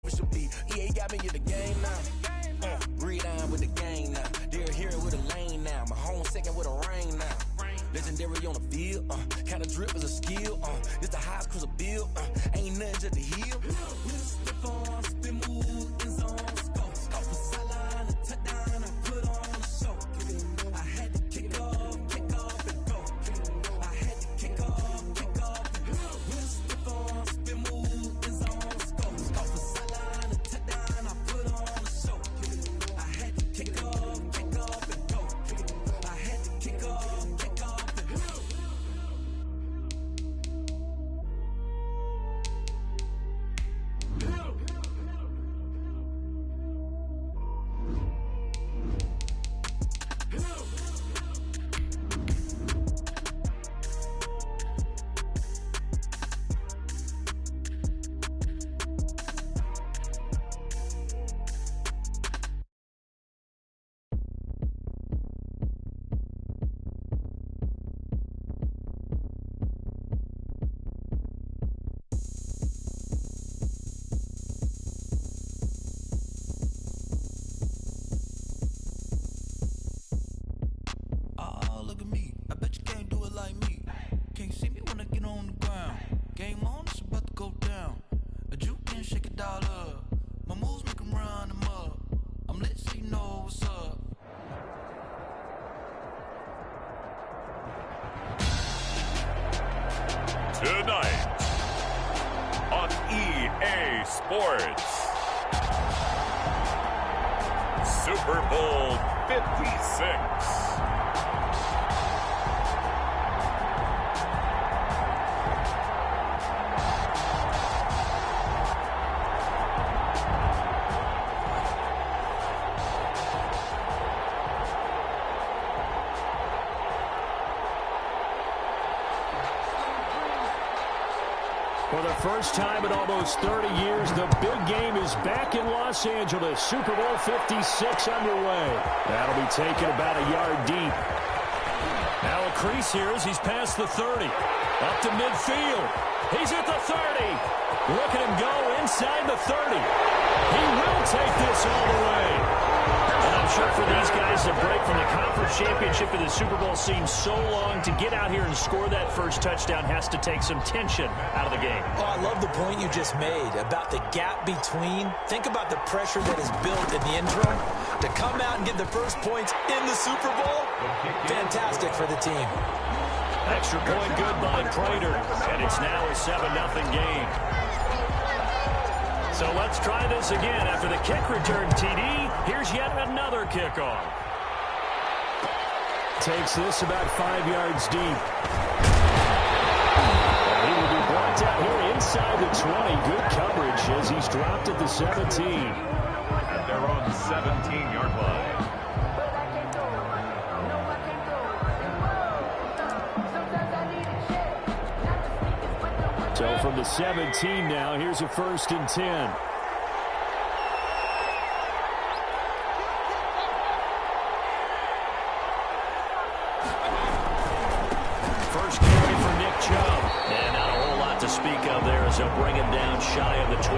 official beat. EA got me in the game now. Read on with the game now. They're here with a lane now. My home second with a rain now. Legendary on the field. Kind of drip is a skill. It's the highest cruiser bill. Ain't nothing just to heal. Step on, spin move, in zone, scope. Scope for sideline, a touchdown. I put on a show. I had to kick off and go. I had to kick off and go. Step on, spin move, in zone, scope. Scope for sideline, a touchdown. I put on a show. I had to kick off and go. I had to kick off and go. Tonight on EA Sports, Super Bowl 56. For the first time in almost 30 years, the big game is back in Los Angeles. Super Bowl 56 underway. That'll be taken about a yard deep. Now a crease here as he's past the 30. Up to midfield. He's at the 30. Look at him go inside the 30. He will take this all the way. And I'm sure for these guys, a break from the conference championship to the Super Bowl seems so long. To get out here and score that first touchdown has to take some tension out of the game. Oh, I love the point you just made about the gap between. Think about the pressure that is built in the interim. To come out and get the first points in the Super Bowl, fantastic for the team. Extra point good by Prater, and it's now a 7-0 game. So let's try this again. After the kick return TD, here's yet another kickoff. Takes this about 5 yards deep. And he will be blocked out here inside the 20. Good coverage as he's dropped at the 17. At their own 17-yard line. So from the 17 now, here's a 1st and 10. First carry for Nick Chubb. And not a whole lot to speak of there as they'll bring him down shy of the 20.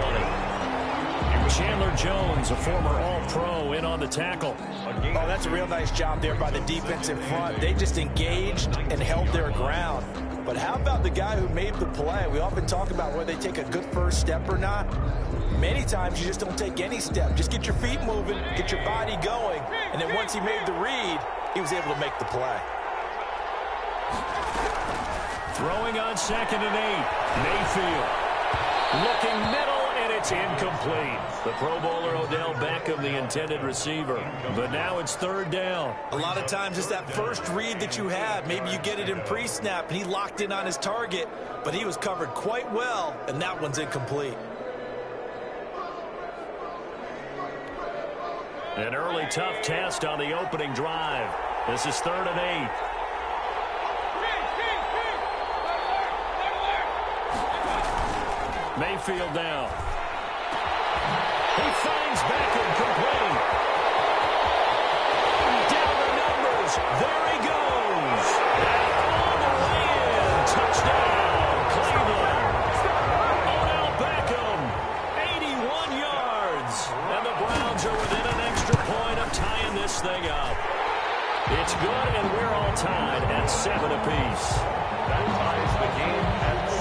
Chandler Jones, a former All-Pro, in on the tackle. Oh, that's a real nice job there by the defensive front. They just engaged and held their ground. But how about the guy who made the play? We often talk about whether they take a good first step or not. Many times you just don't take any step. Just get your feet moving, get your body going, and then once he made the read, he was able to make the play. Throwing on 2nd and 8. Mayfield looking middle, and it's incomplete. The Pro Bowler Odell Beckham, the intended receiver. But now it's 3rd down. A lot of times it's that first read that you have. Maybe you get it in pre-snap, and he locked in on his target, but he was covered quite well, and that one's incomplete. An early tough test on the opening drive. This is 3rd and 8. Mayfield now. He finds Beckham complete. Down the numbers. There he goes. And all the way in. Touchdown, Cleveland. Odell Beckham, 81 yards. apiece. That ties the game at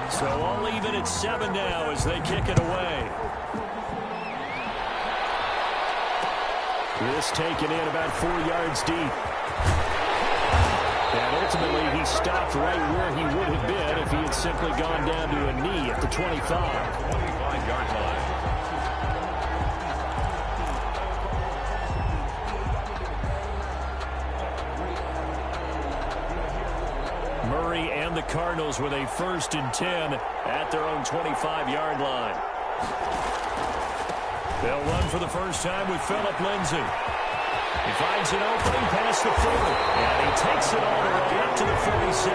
7. So all even at 7 now as they kick it away. This taken in about 4 yards deep. And ultimately, he stopped right where he would have been if he had simply gone down to a knee at the 25. 25-yard line. Murray and the Cardinals with a 1st and 10 at their own 25-yard line. They'll run for the first time with Phillip Lindsay. He finds an opening past the 40. And he takes it all the way up to the 47.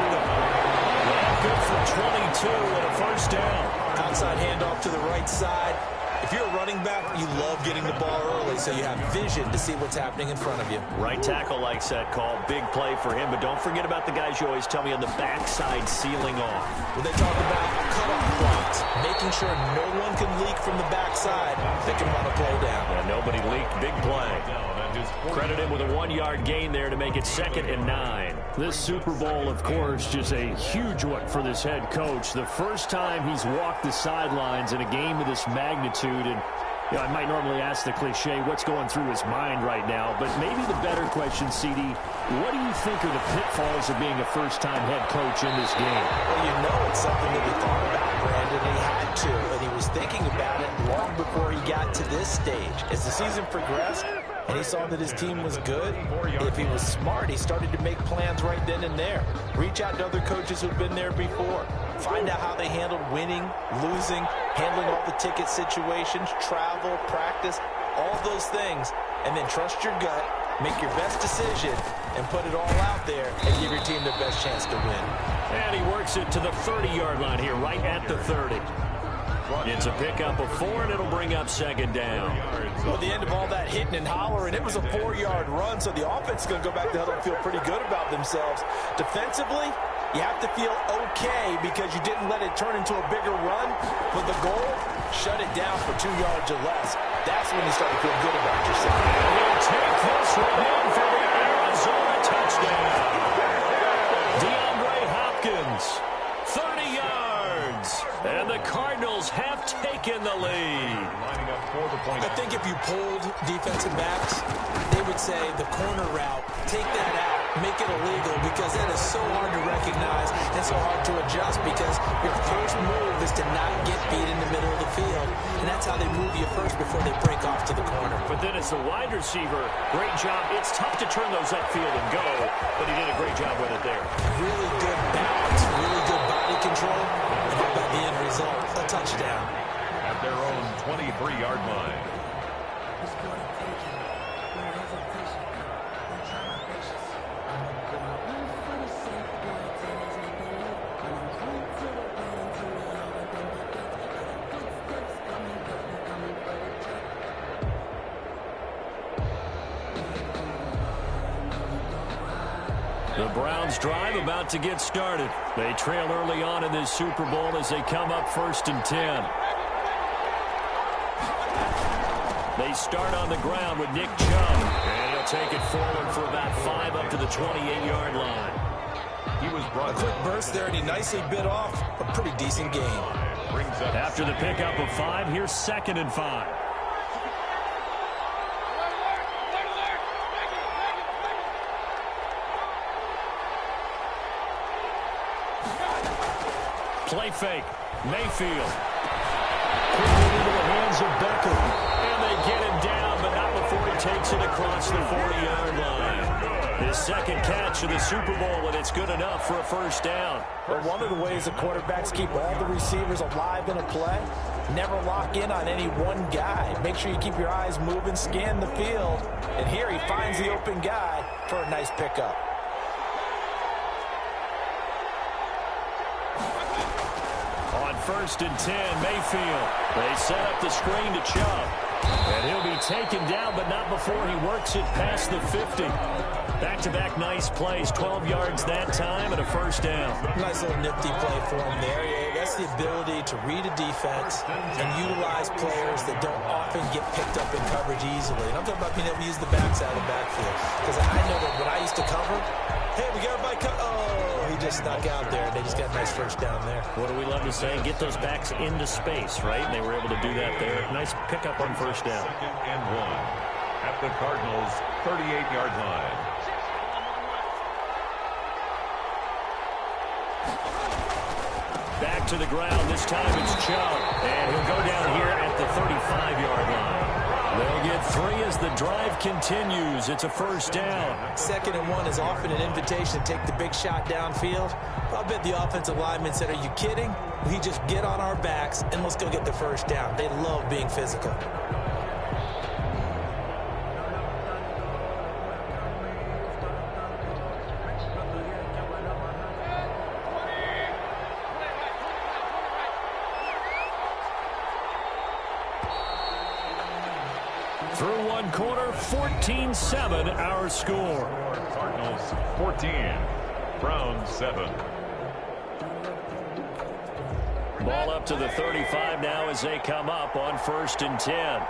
Well, good for 22 and a first down. Outside handoff to the right side. If you're a running back, you love getting the ball early so you have vision to see what's happening in front of you. Right tackle likes that call. Big play for him, but don't forget about the guys you always tell me on the backside sealing off. When they talk about cutoff blocks, making sure no one can leak from the backside, they can run a play down. And nobody leaked. Big play. Credit him with a 1-yard gain there to make it 2nd and 9. This Super Bowl, of course, just a huge one for this head coach. The first time he's walked the sidelines in a game of this magnitude. And I might normally ask the cliche, what's going through his mind right now? But maybe the better question, CD, what do you think are the pitfalls of being a first-time head coach in this game? Well, you know it's something that he thought about, Brandon. He had to, and he was thinking about it long before he got to this stage. As the season progressed, and he saw that his team was good, if he was smart, he started to make plans right then and there. Reach out to other coaches who've been there before. Find out how they handled winning, losing, handling all the ticket situations, travel, practice, all those things. And then trust your gut, make your best decision, and put it all out there and give your team the best chance to win. And he works it to the 30-yard line here, right at the 30. It's a pickup of 4, and it'll bring up 2nd down. Well, the end of all that hitting and hollering, it was a 4-yard run, so the offense is going to go back to huddle and feel pretty good about themselves. Defensively, you have to feel okay because you didn't let it turn into a bigger run, but the goal, shut it down for 2 yards or less. That's when you start to feel good about yourself. And he'll take this one in for the Arizona touchdown. DeAndre Hopkins, 30 yards. And the Cardinals have taken the lead. Lining up for the point. I think if you polled defensive backs, they would say the corner route, take that out, make it illegal, because that is so hard to recognize and so hard to adjust because your first move is to not get beat in the middle of the field. And that's how they move you first before they break off to the corner. But then as the wide receiver, great job. It's tough to turn those upfield and go, but he did a great job with it there. Really good balance, really good body control. And how about the end result? A touchdown. At their own 23-yard line. The Browns drive about to get started. They trail early on in this Super Bowl as they come up 1st and 10. They start on the ground with Nick Chubb. And he'll take it forward for about 5 up to the 28-yard line. He was brought A quick burst there, and he nicely bit off a pretty decent gain. brings up After the pickup of 5, here's 2nd and 5. Play fake. Mayfield. Quickly into the hands of Becker. And they get him down, but not before he takes it across the 40-yard line. His 2nd catch of the Super Bowl, and it's good enough for a first down. But one of the ways the quarterbacks keep all the receivers alive in a play, never lock in on any one guy. Make sure you keep your eyes moving, scan the field. And here he finds the open guy for a nice pickup. On 1st and 10, Mayfield. They set up the screen to Chubb. And he'll be taken down, but not before he works it past the 50. Back-to-back nice plays, 12 yards that time and a first down. Nice little nifty play for him there. Yeah, that's the ability to read a defense and utilize players that don't often get picked up in coverage easily. And I'm talking about being able to use the backside of the backfield. Because I know that when I used to cover, hey, we got everybody he just snuck out there, and they just got a nice first down there. What do we love to say? Get those backs into space, right? And they were able to do that there. Nice pickup on first down. 2nd and 1 at the Cardinals' 38-yard line. Back to the ground. This time it's Chubb. And he'll go down here at the 35-yard line. They'll get 3 as the drive continues. It's a first down. 2nd and 1 is often an invitation to take the big shot downfield. I bet the offensive lineman said, are you kidding? We just get on our backs and let's go get the first down. They love being physical. Through one quarter, 14-7 our score. Cardinals 14, Browns 7. Ball up to the 35 now as they come up on 1st and 10.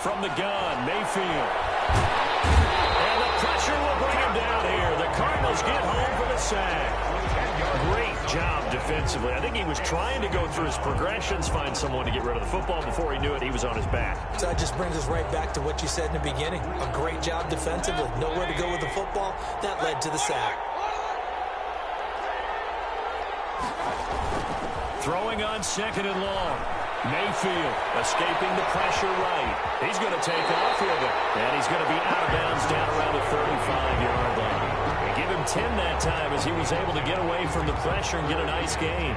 From the gun, Mayfield. And the pressure will bring him down here. The Cardinals get home for the sack. Great job defensively. I think he was trying to go through his progressions, find someone to get rid of the football. Before he knew it, he was on his back. So that just brings us right back to what you said in the beginning. A great job defensively. Nowhere to go with the football. That led to the sack. Throwing on 2nd and long. Mayfield escaping the pressure right. He's going to take off here, and he's going to be out of bounds down around the 35-yard line. They give him 10 that time as he was able to get away from the pressure and get a nice gain.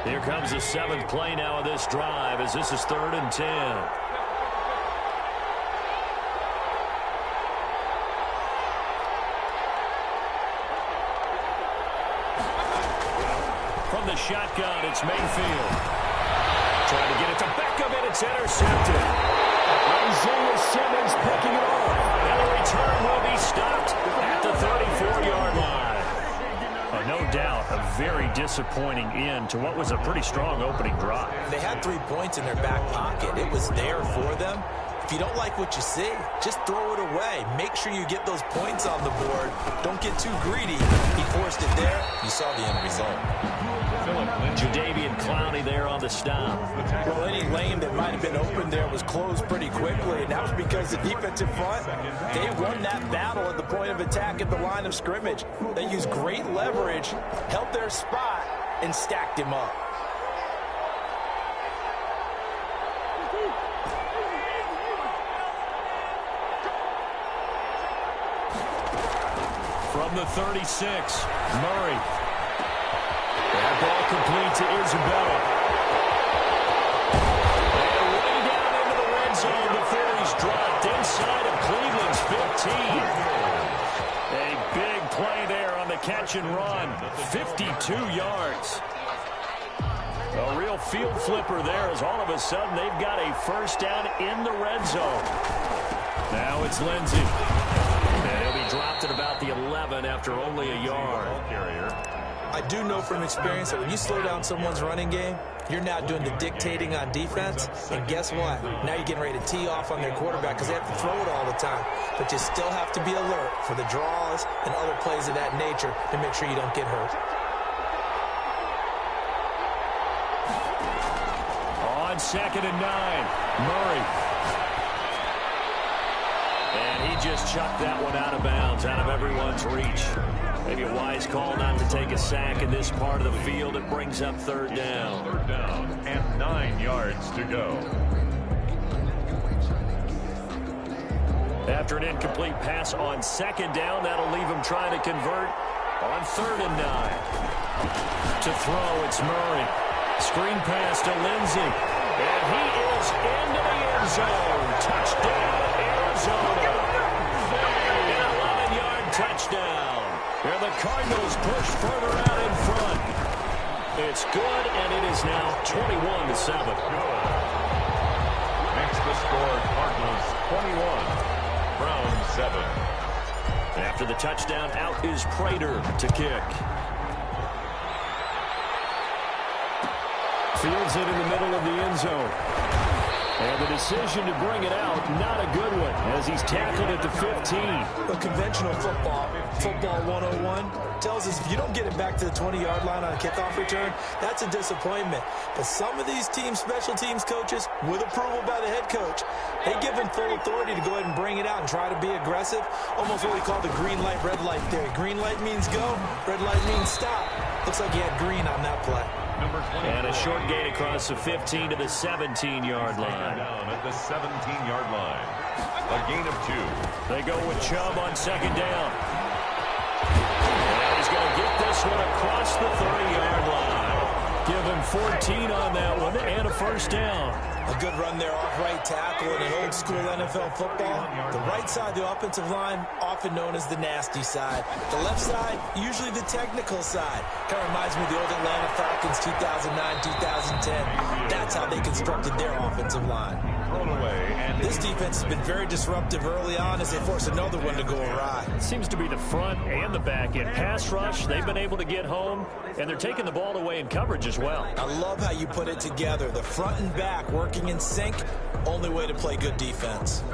Here comes the 7th play now of this drive as this is 3rd and 10. From the shotgun, it's Mayfield. Trying to get it to Beckham, and it's intercepted. Isaiah Simmons picking it off. And the return will be stopped at the 34-yard line. No doubt, a very disappointing end to what was a pretty strong opening drive. They had 3 points in their back pocket. It was there for them. If you don't like what you see, just throw it away. Make sure you get those points on the board. Don't get too greedy. He forced it there. You saw the end result. Jadeveon Clowney there on the stop. Well, any lane that might have been open there was closed pretty quickly, and that was because the defensive front, they won that battle at the point of attack at the line of scrimmage. They used great leverage, held their spot, and stacked him up. From the 36, Murray. That ball complete to Isabella. And way down into the red zone before he's dropped inside of Cleveland's 15. A big play there on the catch and run. 52 yards. A real field flipper there as all of a sudden they've got a first down in the red zone. Now it's Lindsey. And he'll be dropped at about the 11 after only a yard. I do know from experience that when you slow down someone's running game, you're now doing the dictating on defense. And guess what? Now you're getting ready to tee off on their quarterback because they have to throw it all the time. But you still have to be alert for the draws and other plays of that nature to make sure you don't get hurt. On 2nd and 9, Murray. And he just chucked that one out of bounds, out of everyone's reach. Maybe a wise call not to take a sack in this part of the field. It brings up 3rd down. 3rd down and 9 yards to go. After an incomplete pass on 2nd down, that'll leave him trying to convert on 3rd and 9. To throw, it's Murray. Screen pass to Lindsey. And he is into the end zone. Touchdown, Arizona. An 11-yard touchdown. It's good, and it is now 21-7. Makes the score Cardinals 21, Browns 7. After the touchdown, out is Prater to kick. Fields it in the middle of the end zone. And the decision to bring it out, not a good one, as he's tackled at the 15. But conventional football 101, tells us if you don't get it back to the 20-yard line on a kickoff return, that's a disappointment. But some of these special teams coaches, with approval by the head coach, they give him full authority to go ahead and bring it out and try to be aggressive. Almost what we call the green light, red light theory. Green light means go, red light means stop. Looks like he had green on that play. And a short gain across the 15 to the 17-yard line. Down at the 17-yard line. A gain of 2. They go with Chubb on second down. And he's going to get this one across the 30-yard line. Give him 14 on that one and a first down. A good run there off right tackle in an old-school NFL football. The right side of the offensive line, often known as the nasty side. The left side, usually the technical side. Kind of reminds me of the old Atlanta Falcons 2009, 2010. That's how they constructed their offensive line. This defense has been very disruptive early on as they force another one to go awry. It seems to be the front and the back end. Pass rush, they've been able to get home, and they're taking the ball away in coverage as well. I love how you put it together. The front and back working in sync, only way to play good defense.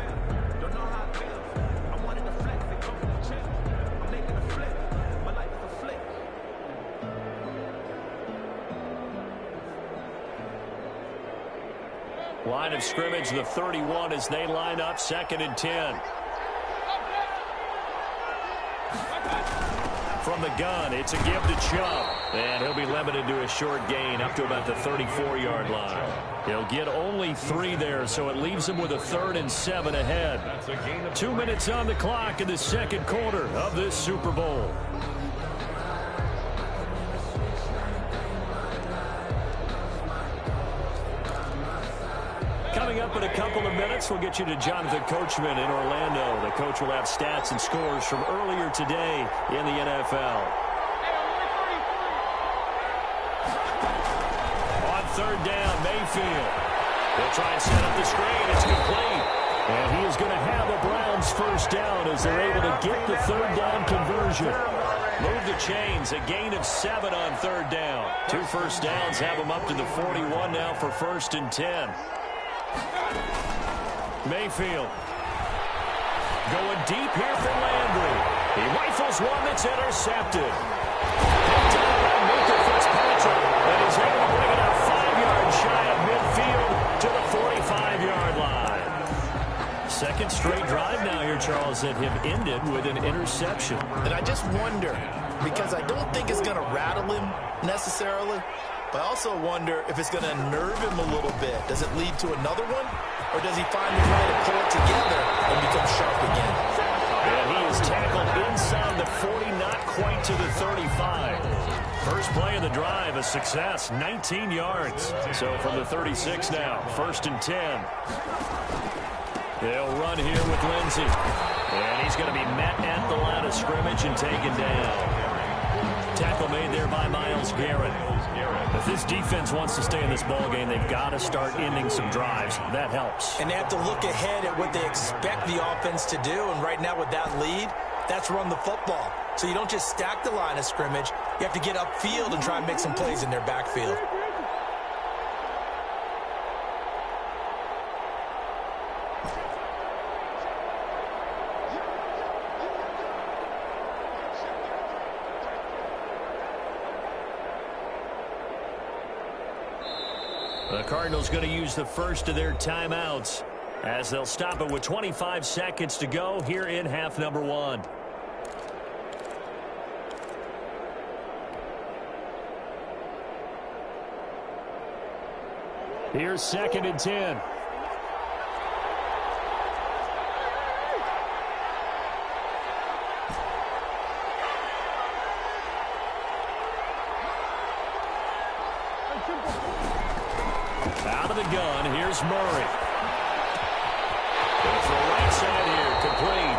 Line of scrimmage, the 31 as they line up, 2nd and 10. From the gun, it's a give to Chubb. And he'll be limited to a short gain up to about the 34-yard line. He'll get only 3 there, so it leaves him with a 3rd and 7 ahead. 2 minutes on the clock in the second quarter of this Super Bowl. Coming up in a couple of minutes, we'll get you to Jonathan Coachman in Orlando. The coach will have stats and scores from earlier today in the NFL. On 3rd down, Mayfield. They'll try and set up the screen. It's complete. And he is going to have a Browns first down as they're able to get the 3rd down conversion. Move the chains, a gain of 7 on 3rd down. 2 first downs have them up to the 41 now for 1st and 10. Mayfield going deep here for Landry. He rifles one that's intercepted. Picked up by Minka Fitzpatrick, and he's able to bring it up 5 yards shy of midfield to the 45-yard line. Second straight drive now here, Charles, that have ended with an interception. And I just wonder, because I don't think it's going to rattle him necessarily, but I also wonder if it's going to nerve him a little bit. Does it lead to another one? Or does he find a way to pull it together and become sharp again? And he is tackled inside the 40, not quite to the 35. First play of the drive, a success, 19 yards. So from the 36 now, 1st and 10. They'll run here with Lindsey. And he's going to be met at the line of scrimmage and taken down. Tackle made there by Myles Garrett. If this defense wants to stay in this ballgame, they've got to start ending some drives. That helps. And they have to look ahead at what they expect the offense to do. And right now with that lead, that's run the football. So you don't just stack the line of scrimmage. You have to get upfield and try and make some plays in their backfield. The Cardinals going to use the first of their timeouts as they'll stop it with 25 seconds to go here in half number 1. Here's 2nd and 10. Out of the gun, here's Murray. Goes to the right side here, complete.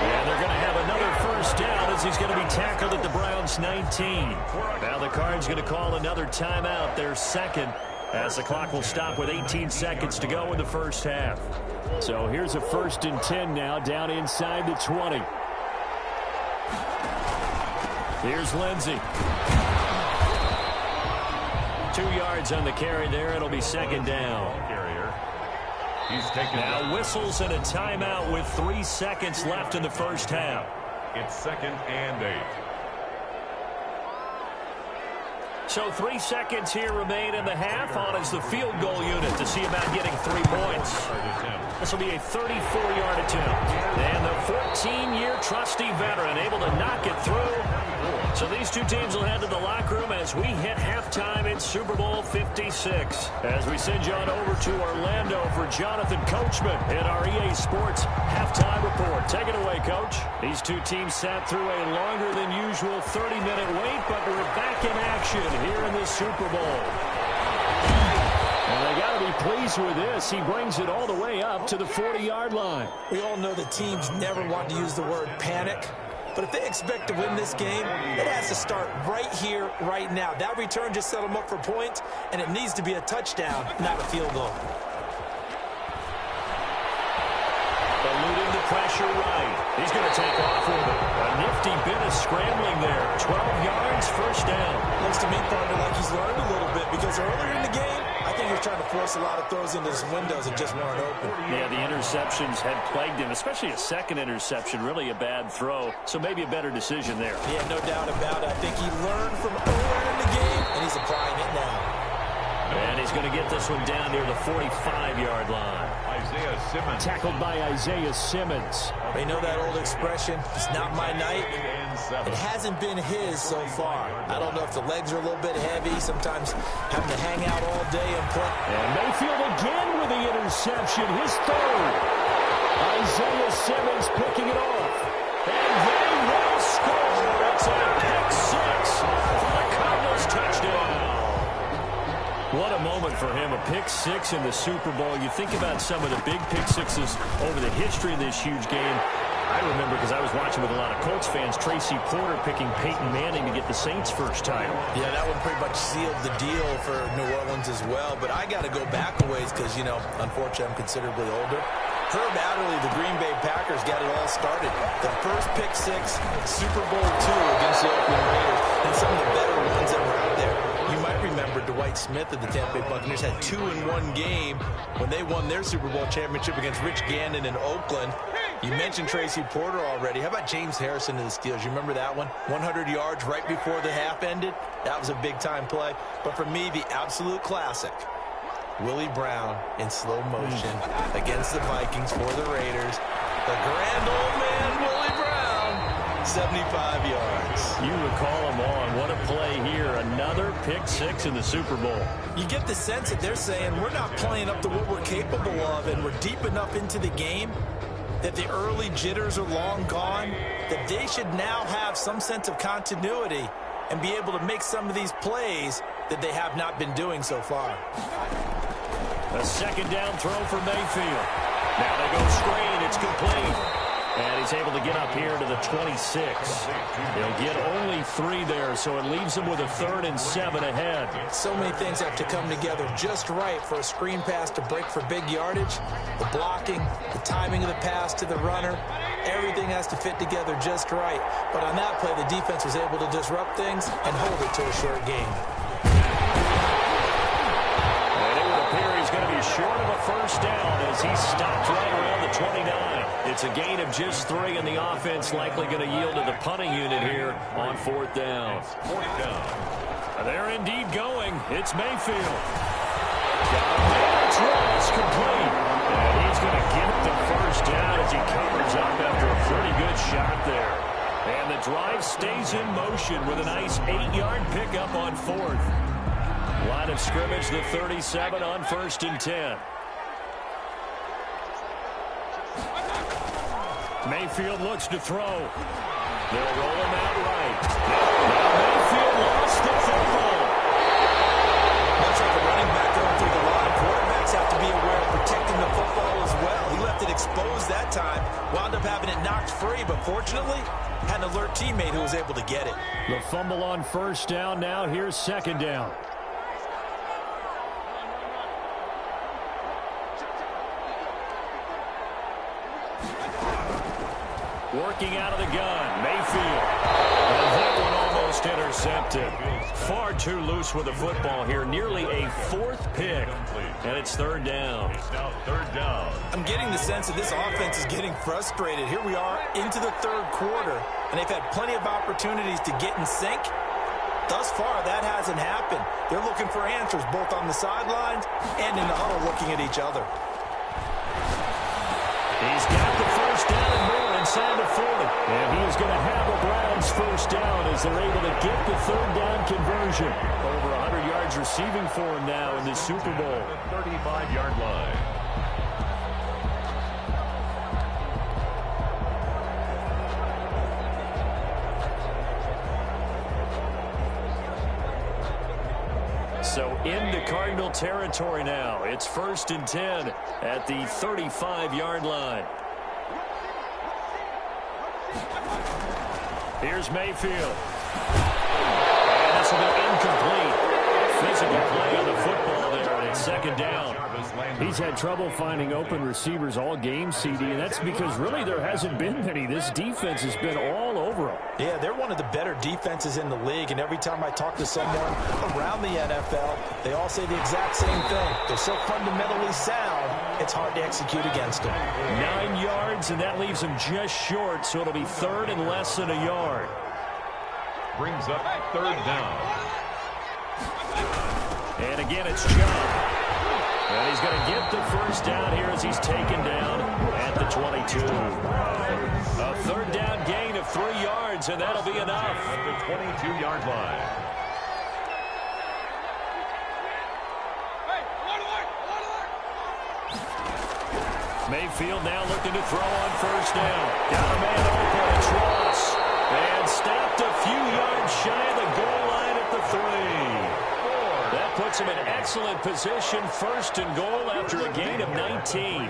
And they're going to have another first down is. He's going to be tackled at the Browns' 19. Now the Cards going to call another timeout, their second, as the clock will stop with 18 seconds to go in the first half. So here's a 1st and 10 now, down inside the 20. Here's Lindsey. 2 yards on the carry there. It'll be second down. He's taken now whistles and a timeout with 3 seconds left in the first half. It's 2nd and 8. So 3 seconds here remain in the half. On is the field goal unit to see about getting 3 points. This will be a 34-yard attempt. And the 14-year trusty veteran able to knock it through. So these two teams will head to the locker room as we hit halftime in Super Bowl 56. As we send you on over to Orlando for Jonathan Coachman in our EA Sports halftime report. Take it away, Coach. These two teams sat through a longer than usual 30-minute wait, but we're back in action here in the Super Bowl. And they got to be pleased with this. He brings it all the way up to the 40-yard line. We all know the teams never want to use the word panic. But if they expect to win this game, it has to start right here, right now. That return just set them up for points, and it needs to be a touchdown, not a field goal. Eluding the pressure right. He's going to take off with it. A nifty bit of scrambling there. 12 yards, first down. Looks to me, partner, like he's learned a little bit because earlier in the game, I think he was trying to force a lot of throws into his windows that just weren't open. Yeah, the interceptions had plagued him, especially a second interception, really a bad throw. So maybe a better decision there. Yeah, no doubt about it. I think he learned from earlier in the game, and he's applying it now. And he's going to get this one down near the 45-yard line. Isaiah Simmons. Tackled by Isaiah Simmons. They know that old expression, it's not my night. It hasn't been his so far. I don't know if the legs are a little bit heavy, sometimes having to hang out all day and play. And Mayfield again with the interception, his third. Isaiah Simmons picking it off. And they will score. It's a pick six for the Cardinals touchdown. What a moment for him, a pick six in the Super Bowl. You think about some of the big pick sixes over the history of this huge game. I remember, because I was watching with a lot of Colts fans, Tracy Porter picking Peyton Manning to get the Saints' first title. Yeah, that one pretty much sealed the deal for New Orleans as well. But I got to go back a ways because, you know, unfortunately I'm considerably older. Herb Adderley, the Green Bay Packers, got it all started. The first pick six, Super Bowl II against the Oakland Raiders, and some of the better ones that were out there. You might remember Dwight Smith of the Tampa Bay Buccaneers had 2 in one game when they won their Super Bowl championship against Rich Gannon in Oakland. You mentioned Tracy Porter already. How about James Harrison of the Steelers? You remember that one? 100 yards right before the half ended. That was a big-time play. But for me, the absolute classic, Willie Brown in slow motion against the Vikings for the Raiders. The grand old man, Willie Brown, 75 yards. You recall them on. What a play here. Another pick six in the Super Bowl. You get the sense that they're saying we're not playing up to what we're capable of, and we're deep enough into the game that the early jitters are long gone, that they should now have some sense of continuity and be able to make some of these plays that they have not been doing so far. A second down throw for Mayfield. Now they go screen. It's complete. And he's able to get up here to the 26. He'll get only 3 there, so it leaves him with a 3rd and 7 ahead. So many things have to come together just right for a screen pass to break for big yardage. The blocking, the timing of the pass to the runner, everything has to fit together just right. But on that play, the defense was able to disrupt things and hold it to a short game. And it would appear he's going to be short of a first down as he stopped right around the 29. It's a gain of just 3, and the offense likely going to yield to the punting unit here on 4th down. They're indeed going. It's Mayfield. It's complete. And he's going to get the first down as he covers up after a pretty good shot there. And the drive stays in motion with a nice 8-yard pickup on 4th. Line of scrimmage, the 37 on 1st and 10. Mayfield looks to throw. They'll roll him out right. Now Mayfield lost the football. Much like a running back going through the line, quarterbacks have to be aware of protecting the football as well. He left it exposed that time, wound up having it knocked free, but fortunately, had an alert teammate who was able to get it. The fumble on first down. Now here's second down. Working out of the gun, Mayfield. And that one almost intercepted. Far too loose with the football here. Nearly a fourth pick. And it's third down. Now third down. I'm getting the sense that this offense is getting frustrated. Here we are into the third quarter, and they've had plenty of opportunities to get in sync. Thus far, that hasn't happened. They're looking for answers both on the sidelines and in the huddle looking at each other. He's got the first down and more inside the 40. And he is going to have a Browns first down as they're able to get the third down conversion. Over 100 yards receiving for him now in this Super Bowl. The 35-yard line. So into Cardinal territory now. It's 1st and 10 at the 35-yard line. Here's Mayfield. And this will be incomplete. Physical play on the football there, and it's second down. He's had trouble finding open receivers all game, CD, and that's because really there hasn't been many. This defense has been all over him. Yeah, they're one of the better defenses in the league, and every time I talk to someone around the NFL, they all say the exact same thing. They're so fundamentally sound, it's hard to execute against them. 9 yards, and that leaves him just short, so it'll be third and less than a yard. Brings up third down. And again, it's Chubb. And he's going to get the first down here as he's taken down at the 22. A third down gain of 3 yards, and that'll be enough. At the 22-yard line. Mayfield now looking to throw on first down. Got a man open, it's Ross. And stopped a few yards shy of the goal line at the 3. That puts him in excellent position, 1st and goal after a gain of 19.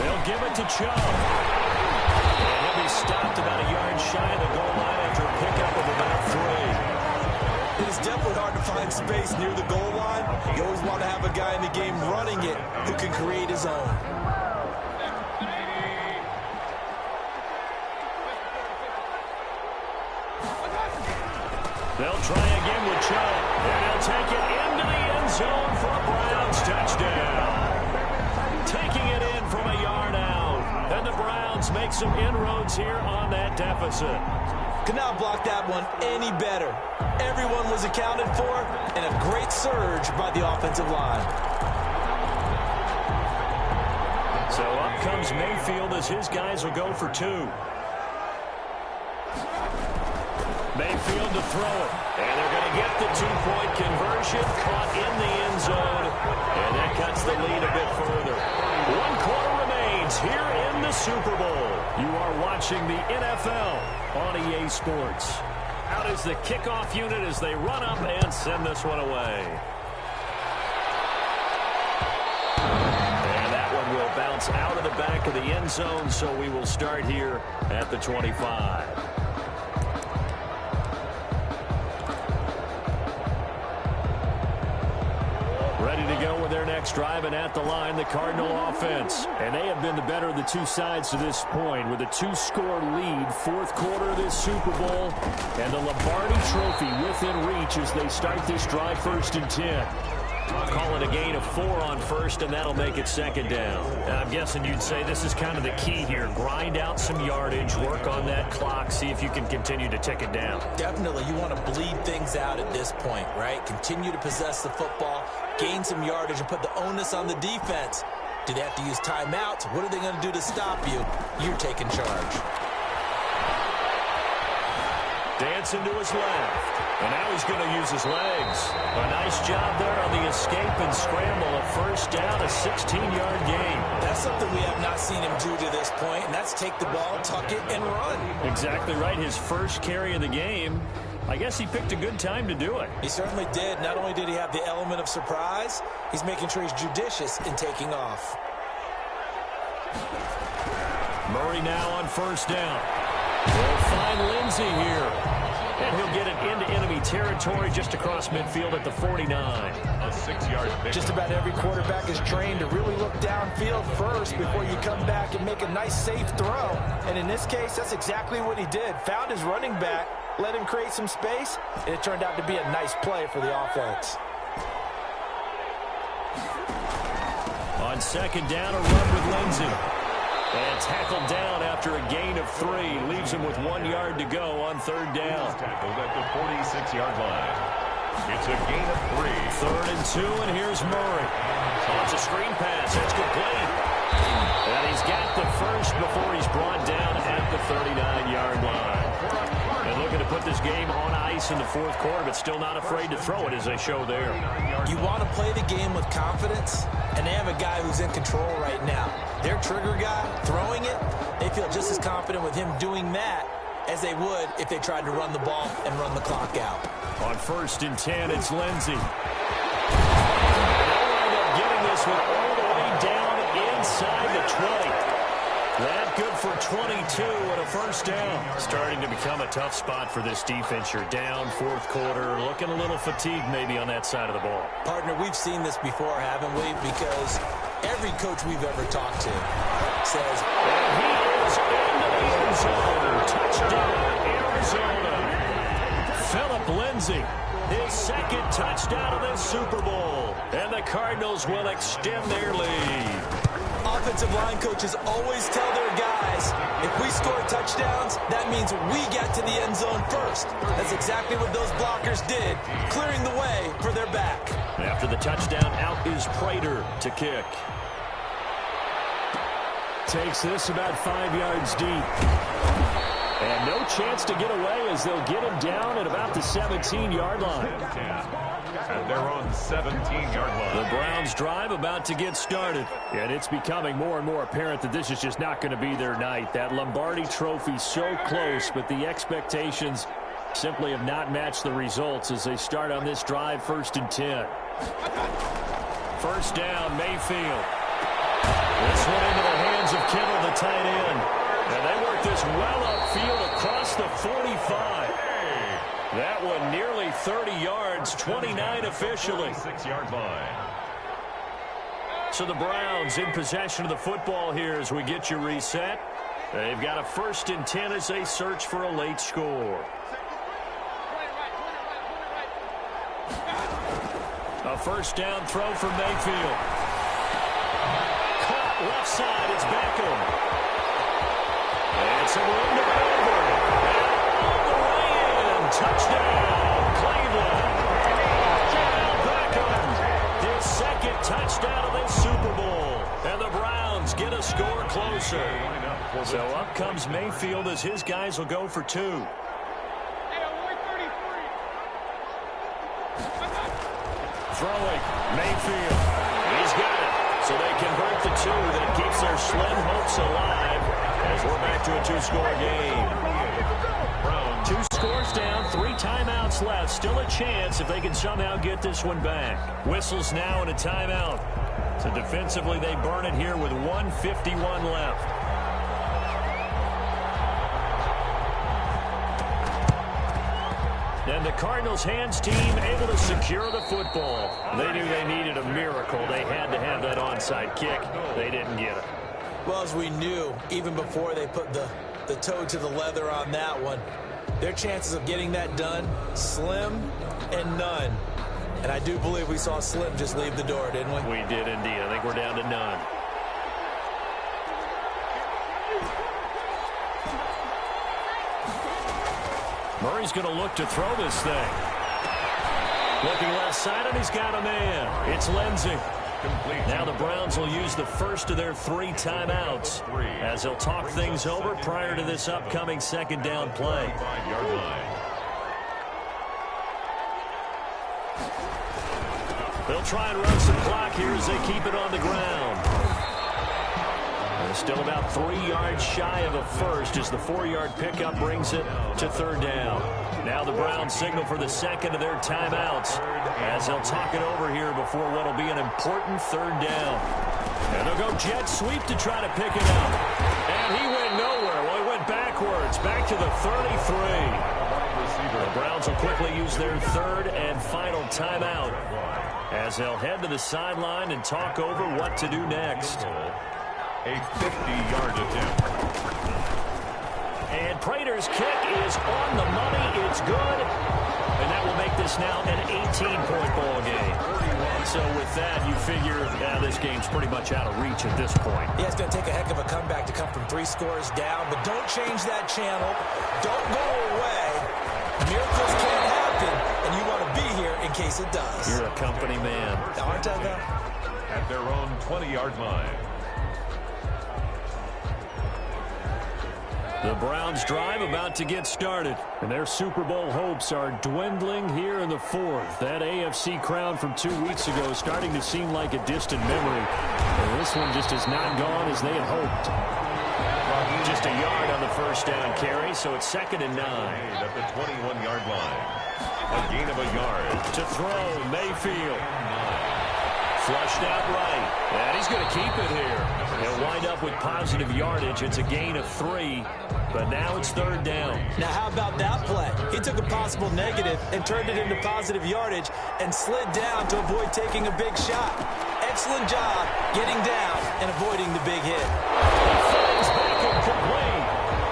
They'll give it to Chubb. And he'll be stopped about a yard shy of the goal line after a pickup of about 3. It is definitely hard to find space near the goal line. You always want to have a guy in the game running it who can create his own. They'll try again with Chubb. And he'll take it into the end zone for a Browns touchdown. Taking it in from a yard out. And the Browns make some inroads here on that deficit. Could not block that one any better. Everyone was accounted for, and a great surge by the offensive line. So up comes Mayfield as his guys will go for 2. Mayfield to throw it. And they're going to get the 2-point conversion. Caught in the end zone. And that cuts the lead a bit further. 1 quarter remains here in the Super Bowl. You are watching the NFL on EA Sports. Out is the kickoff unit as they run up and send this one away. And that one will bounce out of the back of the end zone, so we will start here at the 25. Ready to go with their next drive, and at the line, the Cardinal offense. And they have been the better of the two sides to this point with a 2-score lead. 4th quarter of this Super Bowl, and the Lombardi Trophy within reach as they start this drive 1st and 10. Call it a gain of 4 on first, and that'll make it second down. And I'm guessing you'd say this is kind of the key here. Grind out some yardage, work on that clock, see if you can continue to tick it down. Definitely, you want to bleed things out at this point, right? Continue to possess the football, gain some yardage, and put the onus on the defense. Do they have to use timeouts? What are they going to do to stop you? You're taking charge. Dancing to his left. And now he's going to use his legs. A nice job there on the escape and scramble. A first down, a 16-yard gain. That's something we have not seen him do to this point, and that's take the ball, tuck it, and run. Exactly right. His first carry of the game. I guess he picked a good time to do it. He certainly did. Not only did he have the element of surprise, he's making sure he's judicious in taking off. Murray now on first down. They'll find Lindsey here. And he'll get it into enemy territory just across midfield at the 49. A 6-yard pick. Just about every quarterback is trained to really look downfield first before you come back and make a nice, safe throw. And in this case, that's exactly what he did. Found his running back, let him create some space, and it turned out to be a nice play for the offense. On second down, a run with Lindsey. And tackled down after a gain of 3. Leaves him with 1 yard to go on third down. Tackled at the 46-yard line. It's a gain of 3. 3rd and 2, and here's Murray. Oh, it's a screen pass. That's complete. And he's got the first before he's brought down at the 39-yard line. And looking to put this game on ice in the fourth quarter, but still not afraid to throw it as they show there. You want to play the game with confidence, and they have a guy who's in control right now. Their trigger guy throwing it, they feel just as confident with him doing that as they would if they tried to run the ball and run the clock out. On 1st and 10, it's Lindsey. They'll wind up getting this one all the way down inside the 20. That good for 22 and a first down. Starting to become a tough spot for this defense. You're down fourth quarter, looking a little fatigued maybe on that side of the ball. Partner, we've seen this before, haven't we? Because every coach we've ever talked to says, and he is into the end zone. Touchdown, Arizona. Phillip Lindsey, his second touchdown of this Super Bowl. And the Cardinals will extend their lead. Offensive line coaches always tell their guys, if we score touchdowns, that means we get to the end zone first. That's exactly what those blockers did, clearing the way for their back. After the touchdown, out is Prater to kick. Takes this about 5 yards deep. And no chance to get away as they'll get him down at about the 17-yard line. And they're on 17-yard line. The Browns drive about to get started. And it's becoming more and more apparent that this is just not going to be their night. That Lombardi trophy so close, but the expectations simply have not matched the results as they start on this drive 1st and 10. First down, Mayfield. This one into the hands of Kittle, the tight end. And they work this well upfield across the 45. That one nearly 30 yards, 29 officially. 6-yard line. So the Browns in possession of the football here as we get you reset. They've got a 1st and 10 as they search for a late score. A first down throw from Mayfield. Caught left side, it's Beckham. It's a room to over. And all the way in. Touchdown, Cleveland. Beckham, his second touchdown of this Super Bowl. And the Browns get a score closer. So up comes Mayfield as his guys will go for 2. Throwing, Mayfield. He's got it. So they convert the 2. That keeps their slim hopes alive as we're back to a 2-score game. 2 scores down, 3 timeouts left. Still a chance if they can somehow get this one back. Whistles now and a timeout. So defensively they burn it here with 1:51 left. And the Cardinals hands team able to secure the football. They knew they needed a miracle. They had to have that onside kick. They didn't get it. Well, as we knew, even before they put the toe to the leather on that one, their chances of getting that done, slim and none. And I do believe we saw Slim just leave the door, didn't we? We did indeed. I think we're down to none. Murray's going to look to throw this thing. Looking left side, and he's got a man. It's Lindsey. Now the Browns will use the first of their 3 timeouts as they'll talk things over prior to this upcoming second down play. They'll try and run some clock here as they keep it on the ground. They're still about 3 yards shy of a first as the 4-yard pickup brings it to third down. Now the Browns signal for the second of their timeouts as they'll talk it over here before what will be an important third down. And they'll go jet sweep to try to pick it up. And he went nowhere. Well, he went backwards, back to the 33. The Browns will quickly use their third and final timeout as they'll head to the sideline and talk over what to do next. A 50-yard attempt. And Prater's kick is on the money. It's good. And that will make this now an 18-point ball game. So with that, you figure this game's pretty much out of reach at this point. Yeah, it's going to take a heck of a comeback to come from 3 scores down. But don't change that channel. Don't go away. Miracles can't happen, and you want to be here in case it does. You're a company man. Aren't I, though? At their own 20-yard line. The Browns drive about to get started, and their Super Bowl hopes are dwindling here in the fourth. That AFC crown from 2 weeks ago is starting to seem like a distant memory, and this one just is not gone as they had hoped. Just a yard on the first down carry, so it's 2nd and 9. At the 21-yard line. A gain of a yard. To throw, Mayfield. Flushed out right. And he's going to keep it here. He'll wind up with positive yardage. It's a gain of 3, but now it's 3rd down. Now, how about that play? He took a possible negative and turned it into positive yardage and slid down to avoid taking a big shot. Excellent job getting down and avoiding the big hit.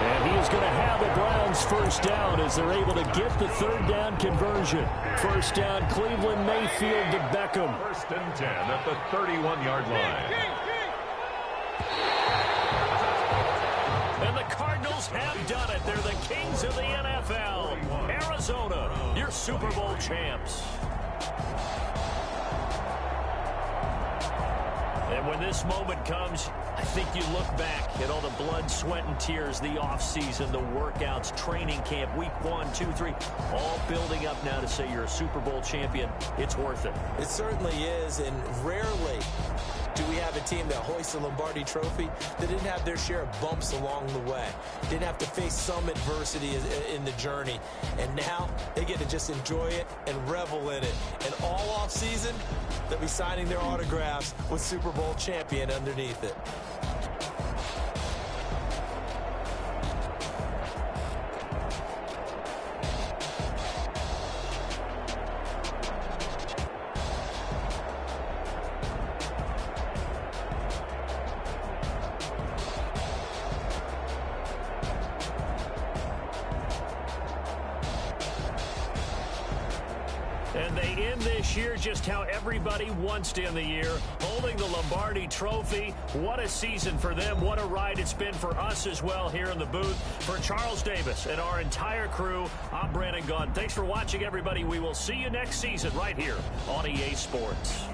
And he is going to have the Browns first down as they're able to get the 3rd down conversion. First down, Cleveland, Mayfield to Beckham. 1st and 10 at the 31-yard line. And the Cardinals have done it. They're the kings of the NFL. Arizona, your Super Bowl champs. And when this moment comes, I think you look back at all the blood, sweat, and tears, the offseason, the workouts, training camp, week 1, 2, 3, all building up now to say you're a Super Bowl champion. It's worth it. It certainly is, and rarely do we have a team that hoists the Lombardi Trophy that didn't have their share of bumps along the way, didn't have to face some adversity in the journey, and now they get to just enjoy it and revel in it. And all off season, they'll be signing their autographs with Super Bowl champion underneath it. And they end this year just how everybody wants to end the year, holding the Lombardi Trophy. What a season for them. What a ride it's been for us as well here in the booth. For Charles Davis and our entire crew, I'm Brandon Gaudin. Thanks for watching, everybody. We will see you next season right here on EA Sports.